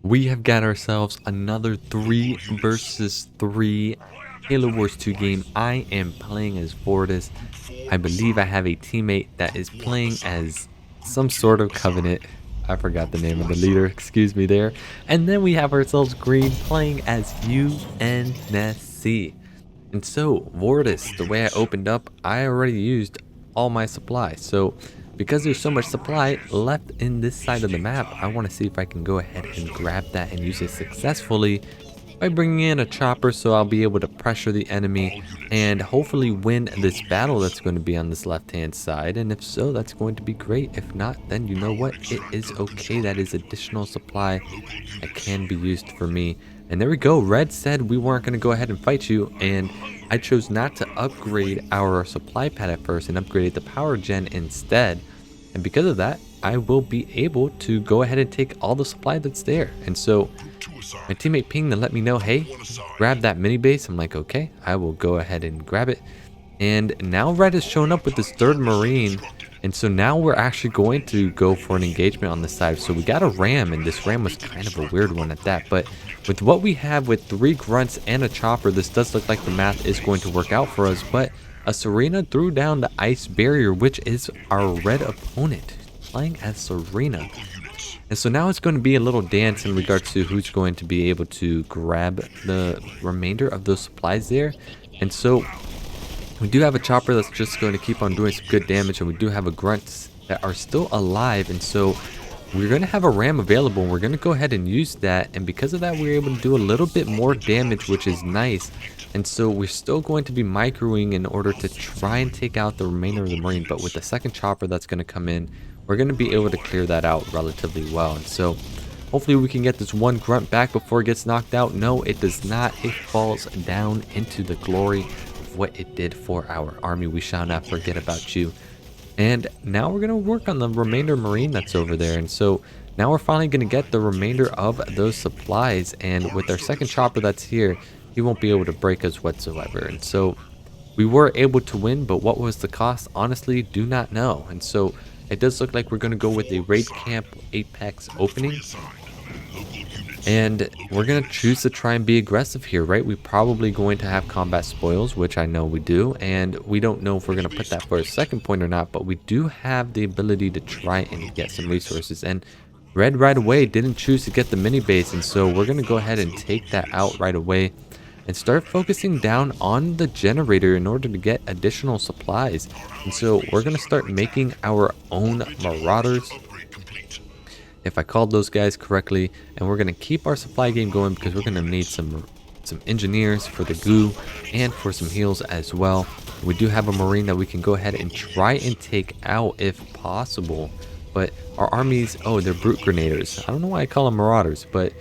We have got ourselves another 3 versus 3 Halo Wars 2 game. I am playing as Voridus. I believe I have a teammate that is playing as some sort of Covenant. I forgot the name of the leader, excuse me there. And then we have ourselves Green playing as UNSC. And so, Voridus, the way I opened up, I already used all my supply. So, because there's so much supply left in this side of the map, I want to see if I can go ahead and grab that and use it successfully by bringing in a chopper, so I'll be able to pressure the enemy and hopefully win this battle that's going to be on this left hand side. And if so, that's going to be great. If not, then you know what, it is okay. That is additional supply that can be used for me. And there we go. Red said we weren't going to go ahead and fight you, and I chose not to upgrade our supply pad at first and upgraded the power gen instead. And because of that, I will be able to go ahead and take all the supply that's there. And so my teammate pinged and let me know, hey, grab that mini base. I'm like, okay, I will go ahead and grab it. And now Red has shown up with this third Marine. And so now we're actually going to go for an engagement on the side. So we got a ram, and this ram was kind of a weird one at that. But with what we have with 3 grunts and a chopper, this does look like the math is going to work out for us. But a Serena threw down the ice barrier, which is our red opponent playing as Serena. And so now it's going to be a little dance in regards to who's going to be able to grab the remainder of those supplies there. And so we do have a chopper that's just going to keep on doing some good damage, and we do have a grunts that are still alive. And so we're going to have a ram available, and we're going to go ahead and use that. And because of that, we're able to do a little bit more damage, which is nice. And so we're still going to be microing in order to try and take out the remainder of the Marine. But with the second chopper that's going to come in, we're going to be able to clear that out relatively well. And so hopefully we can get this one grunt back before it gets knocked out. No, it does not. It falls down into the glory of what it did for our army. We shall not forget about you. And now we're going to work on the remainder Marine that's over there. And so now we're finally going to get the remainder of those supplies. And with our second chopper that's here, he won't be able to break us whatsoever. And so we were able to win, but what was the cost? Honestly, do not know. And so it does look like we're going to go with a raid camp apex opening. And we're going to choose to try and be aggressive here, right? We're probably going to have combat spoils, which I know we do. And we don't know if we're going to put that for a second point or not, but we do have the ability to try and get some resources. And Red right away didn't choose to get the mini base, and so we're going to go ahead and take that out right away and start focusing down on the generator in order to get additional supplies. And so we're going to start making our own Marauders, if I called those guys correctly, and we're going to keep our supply game going because we're going to need some engineers for the goo and for some heals as well. We do have a Marine that we can go ahead and try and take out if possible, but our armies, oh, they're brute grenaders. I don't know why I call them Marauders, but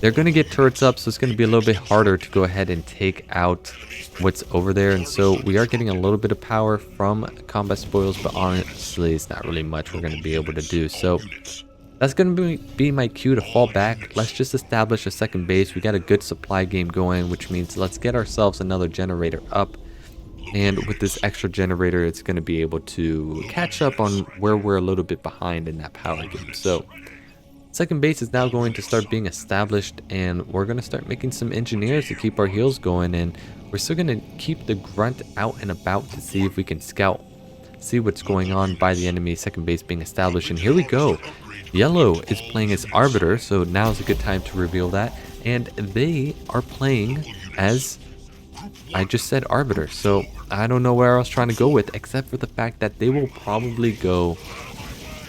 they're going to get turrets up, so it's going to be a little bit harder to go ahead and take out what's over there. And so we are getting a little bit of power from combat spoils, but honestly, it's not really much we're going to be able to do. So that's going to be my cue to fall back. Let's just establish a second base. We got a good supply game going, which means let's get ourselves another generator up. And with this extra generator, it's going to be able to catch up on where we're a little bit behind in that power game. So second base is now going to start being established, and we're going to start making some engineers to keep our heals going. And we're still going to keep the grunt out and about to see if we can scout, see what's going on by the enemy. Second base being established, and here we go. Yellow is playing as Arbiter, so now is a good time to reveal that. And they are playing as, I just said, Arbiter. So I don't know where I was trying to go with, except for the fact that they will probably go,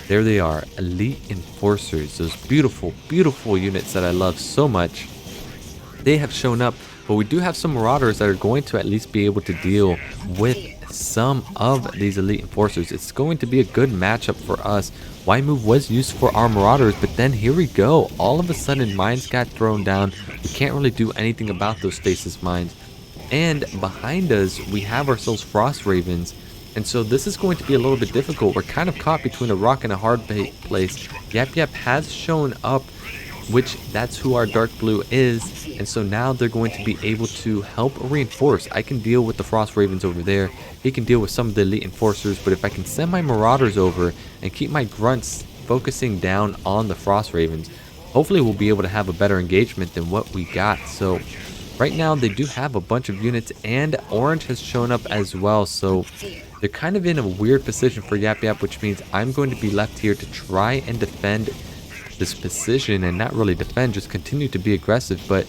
there they are, Elite Enforcers, those beautiful, beautiful units that I love so much. They have shown up, but we do have some Marauders that are going to at least be able to deal with some of these Elite Enforcers. It's going to be a good matchup for us. Y move was used for our Marauders, but then here we go. All of a sudden, mines got thrown down. We can't really do anything about those stasis mines. And behind us, we have ourselves Frost Ravens. And so this is going to be a little bit difficult. We're kind of caught between a rock and a hard place. Yap Yap has shown up, which that's who our dark blue is. And so now they're going to be able to help reinforce. I can deal with the Frost Ravens over there. He can deal with some of the Elite Enforcers. But if I can send my Marauders over and keep my grunts focusing down on the Frost Ravens, hopefully we'll be able to have a better engagement than what we got. So right now they do have a bunch of units, and orange has shown up as well. So they're kind of in a weird position for Yap Yap, which means I'm going to be left here to try and defend this position, and not really defend, just continue to be aggressive. But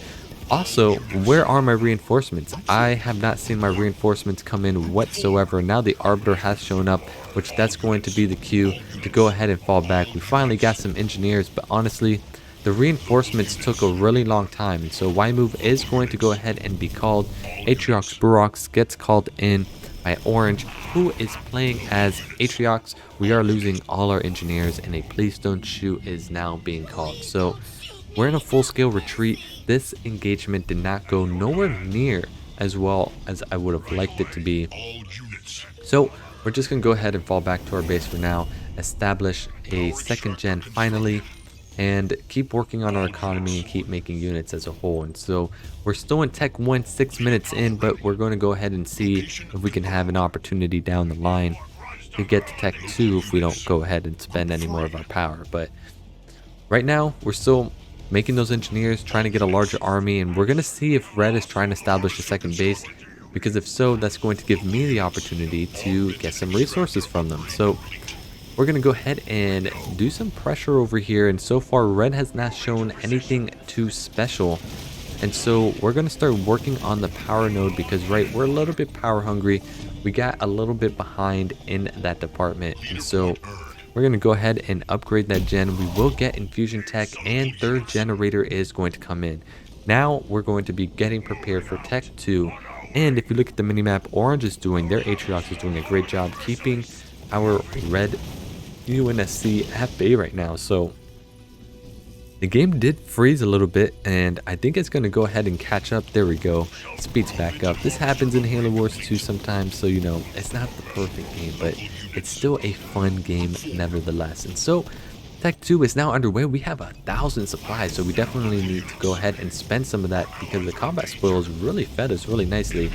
also, where are my reinforcements? I have not seen my reinforcements come in whatsoever. Now the Arbiter has shown up, which that's going to be the cue to go ahead and fall back. We finally got some engineers, but honestly, the reinforcements took a really long time. And so Y move is going to go ahead and be called. Atriox Burox gets called in by orange, who is playing as Atriox. We are losing all our engineers, and a please don't shoot is now being called. So we're in a full-scale retreat. This engagement did not go nowhere near as well as I would have liked it to be. So we're just going to go ahead and fall back to our base for now, establish a second gen finally, and keep working on our economy and keep making units as a whole. And so we're still in Tech 1, 6 minutes in, but we're going to go ahead and see if we can have an opportunity down the line to get to Tech 2 if we don't go ahead and spend any more of our power. But right now, we're still making those engineers, trying to get a larger army, and we're going to see if red is trying to establish a second base, because if so, that's going to give me the opportunity to get some resources from them. So we're going to go ahead and do some pressure over here, and so far red has not shown anything too special. And so we're going to start working on the power node, because right, we're a little bit power hungry. We got a little bit behind in that department, and so we're going to go ahead and upgrade that gen. We will get infusion tech, and third generator is going to come in. Now we're going to be getting prepared for Tech 2. And if you look at the minimap, orange is doing, their Atriox is doing a great job keeping our red UNSC at bay right now. So the game did freeze a little bit, and I think it's going to go ahead and catch up. There we go. Speeds back up. This happens in Halo Wars 2 sometimes, so you know, it's not the perfect game, but it's still a fun game nevertheless. And so Tech 2 is now underway. We have 1,000 supplies, so we definitely need to go ahead and spend some of that, because the combat spoils really fed us really nicely.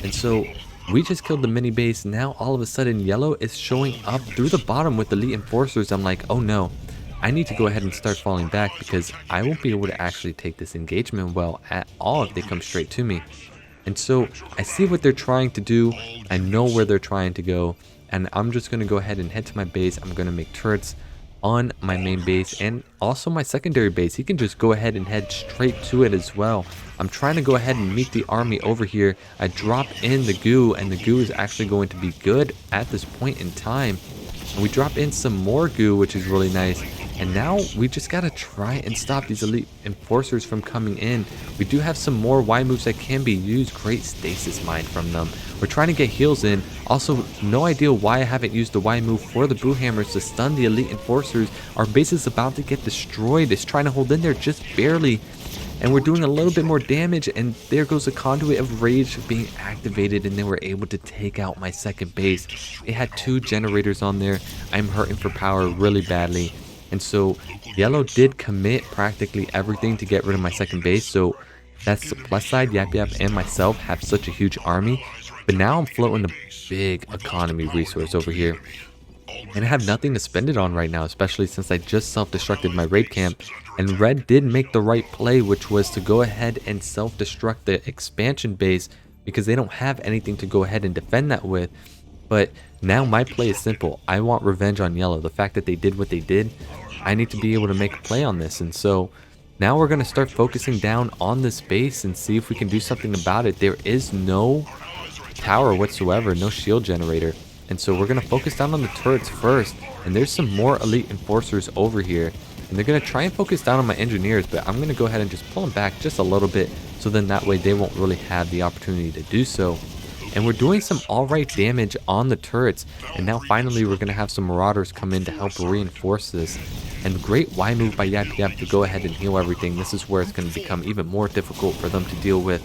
And so we just killed the mini base. Now all of a sudden yellow is showing up through the bottom with elite enforcers. I'm like, oh no, I need to go ahead and start falling back, because I won't be able to actually take this engagement well at all if they come straight to me. And so I see what they're trying to do. I know where they're trying to go, and I'm just going to go ahead and head to my base. I'm going to make turrets on my main base and also my secondary base. He can just go ahead and head straight to it as well. I'm trying to go ahead and meet the army over here. I drop in the goo, and the goo is actually going to be good at this point in time. And we drop in some more goo, which is really nice. And now we just got to try and stop these elite enforcers from coming in. We do have some more Y moves that can be used. Great stasis mine from them. We're trying to get heals in. Also, no idea why I haven't used the Y move for the boo hammers to stun the elite enforcers. Our base is about to get destroyed. It's trying to hold in there just barely. And we're doing a little bit more damage, and there goes the conduit of rage being activated, and they were able to take out my second base. It had 2 generators on there. I'm hurting for power really badly. And so yellow did commit practically everything to get rid of my second base. So that's the plus side. Yap Yap and myself have such a huge army. But now I'm floating a big economy resource over here. And I have nothing to spend it on right now, especially since I just self-destructed my raid camp. And red did make the right play, which was to go ahead and self-destruct the expansion base, because they don't have anything to go ahead and defend that with. But now my play is simple. I want revenge on yellow. The fact that they did what they did, I need to be able to make a play on this. And so now we're going to start focusing down on this base and see if we can do something about it. There is no tower whatsoever, no shield generator. And so we're going to focus down on the turrets first. And there's some more elite enforcers over here. And they're going to try and focus down on my engineers, but I'm going to go ahead and just pull them back just a little bit, so then that way they won't really have the opportunity to do so. And we're doing some alright damage on the turrets. And now finally we're going to have some marauders come in to help reinforce this. And great Y move by Yap Yap to go ahead and heal everything. This is where it's going to become even more difficult for them to deal with.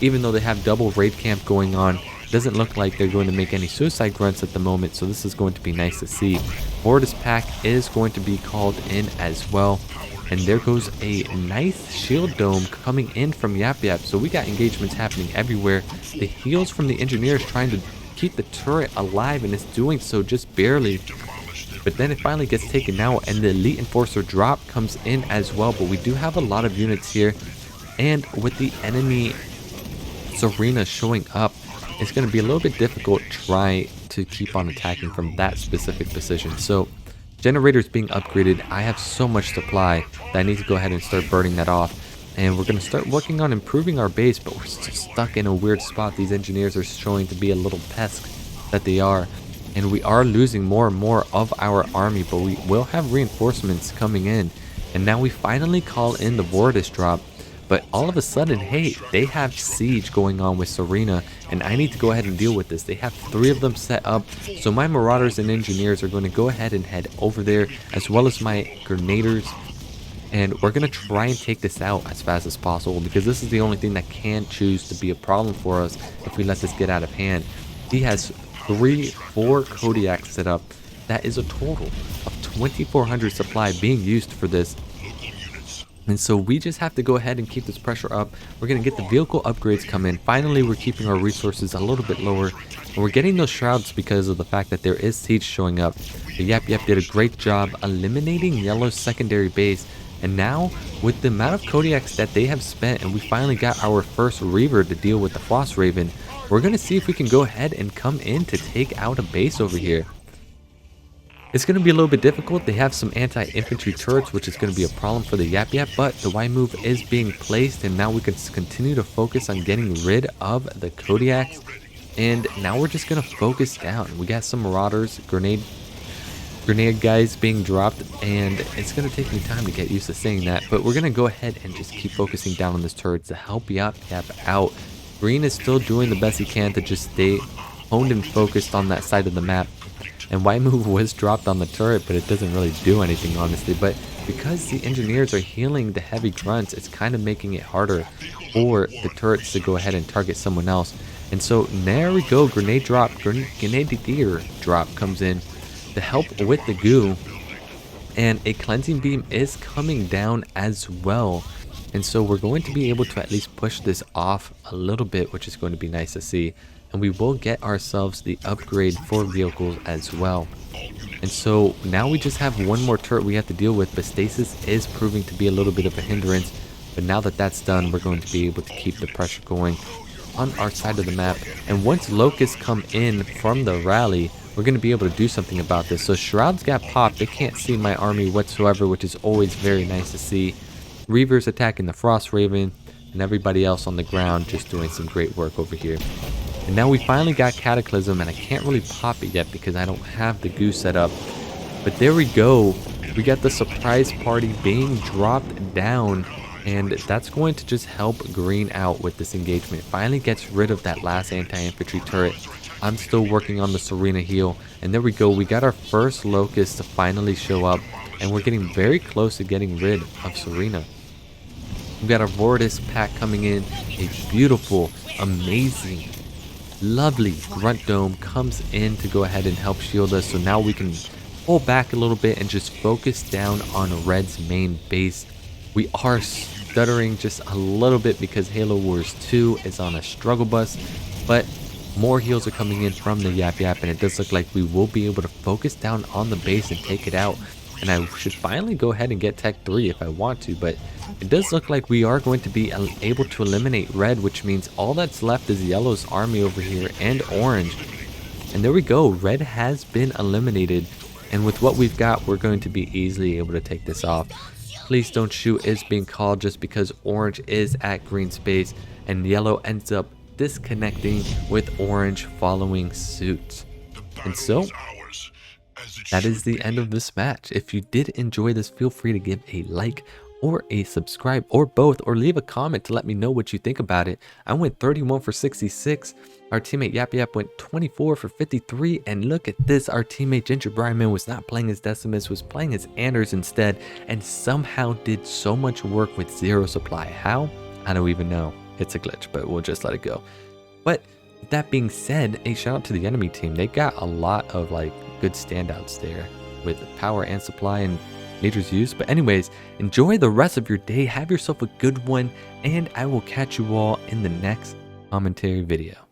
Even though they have double raid camp going on, it doesn't look like they're going to make any suicide grunts at the moment. So this is going to be nice to see. Voridus pack is going to be called in as well. And there goes a nice shield dome coming in from Yap Yap. So we got engagements happening everywhere. The heals from the engineers trying to keep the turret alive, and it's doing so just barely. But then it finally gets taken out, and the Elite Enforcer drop comes in as well. But we do have a lot of units here, and with the enemy Serena showing up, it's going to be a little bit difficult try to keep on attacking from that specific position. So generators being upgraded, I have so much supply that I need to go ahead and start burning that off. And we're going to start working on improving our base, but we're still stuck in a weird spot. These engineers are showing to be a little pests that they are. And we are losing more and more of our army, but we will have reinforcements coming in. And now we finally call in the Voridus drop. But all of a sudden, hey, they have siege going on with Serena, and I need to go ahead and deal with this. They have 3 of them set up, so my marauders and engineers are going to go ahead and head over there, as well as my grenadiers. And we're going to try and take this out as fast as possible, because this is the only thing that can choose to be a problem for us if we let this get out of hand. He has 4 Kodiaks set up. That is a total of 2,400 supply being used for this. And so we just have to go ahead and keep this pressure up. We're going to get the vehicle upgrades come in. Finally, we're keeping our resources a little bit lower. And we're getting those shrouds because of the fact that there is siege showing up. But Yap did a great job eliminating Yellow's secondary base. And now, with the amount of Kodiaks that they have spent, and we finally got our first Reaver to deal with the Frost Raven, we're going to see if we can go ahead and come in to take out a base over here. It's going to be a little bit difficult. They have some anti-infantry turrets, which is going to be a problem for the Yap, but the Y move is being placed, and now we can continue to focus on getting rid of the Kodiaks. And now we're just going to focus down. We got some marauders, grenade guys being dropped, and it's going to take me time to get used to saying that, but we're going to go ahead and just keep focusing down on this turret to help Yap out. Green is still doing the best he can to just stay honed and focused on that side of the map. And Y move was dropped on the turret, but it doesn't really do anything, honestly. But because the engineers are healing the heavy grunts, it's kind of making it harder for the turrets to go ahead and target someone else. And so there we go, grenadier drop comes in to help with the goo. And a cleansing beam is coming down as well. And so we're going to be able to at least push this off a little bit, which is going to be nice to see. And we will get ourselves the upgrade for vehicles as well. And so now we just have one more turret we have to deal with, but stasis is proving to be a little bit of a hindrance. But now that that's done, we're going to be able to keep the pressure going on our side of the map. And once locusts come in from the rally, we're going to be able to do something about this. So shrouds got popped. They can't see my army whatsoever, which is always very nice to see. Reavers attacking the Frost Raven, and everybody else on the ground just doing some great work over here. And now we finally got Cataclysm, and I can't really pop it yet because I don't have the goo set up. But there we go. We got the surprise party being dropped down, and that's going to just help green out with this engagement. Finally gets rid of that last anti-infantry turret. I'm still working on the Serena heal, and there we go. We got our first locust to finally show up, and we're getting very close to getting rid of Serena. We've got our Voridus pack coming in. A beautiful, amazing, lovely grunt dome comes in to go ahead and help shield us. So now we can pull back a little bit and just focus down on Red's main base. We are stuttering just a little bit because Halo Wars 2 is on a struggle bus, but more heals are coming in from the Yap, and it does look like we will be able to focus down on the base and take it out. And I should finally go ahead and get Tech 3 if I want to, but it does look like we are going to be able to eliminate Red, which means all that's left is Yellow's army over here and Orange. And there we go, Red has been eliminated, and with what we've got, we're going to be easily able to take this off. Please don't shoot is being called just because Orange is at green space, and Yellow ends up disconnecting with Orange following suit. And so that is the end of this match. If you did enjoy this, feel free to give a like or a subscribe or both, or leave a comment to let me know what you think about it. I went 31 for 66. Our teammate Yap went 24 for 53. And look at this, our teammate Ginger Brian was not playing as Decimus, was playing as Anders instead, and somehow did so much work with 0 supply. How? I don't even know. It's a glitch, but we'll just let it go. But with that being said, a shout out to the enemy team. They got a lot of good standouts there with power and supply and nature's use. But anyways, enjoy the rest of your day. Have yourself a good one, and I will catch you all in the next commentary video.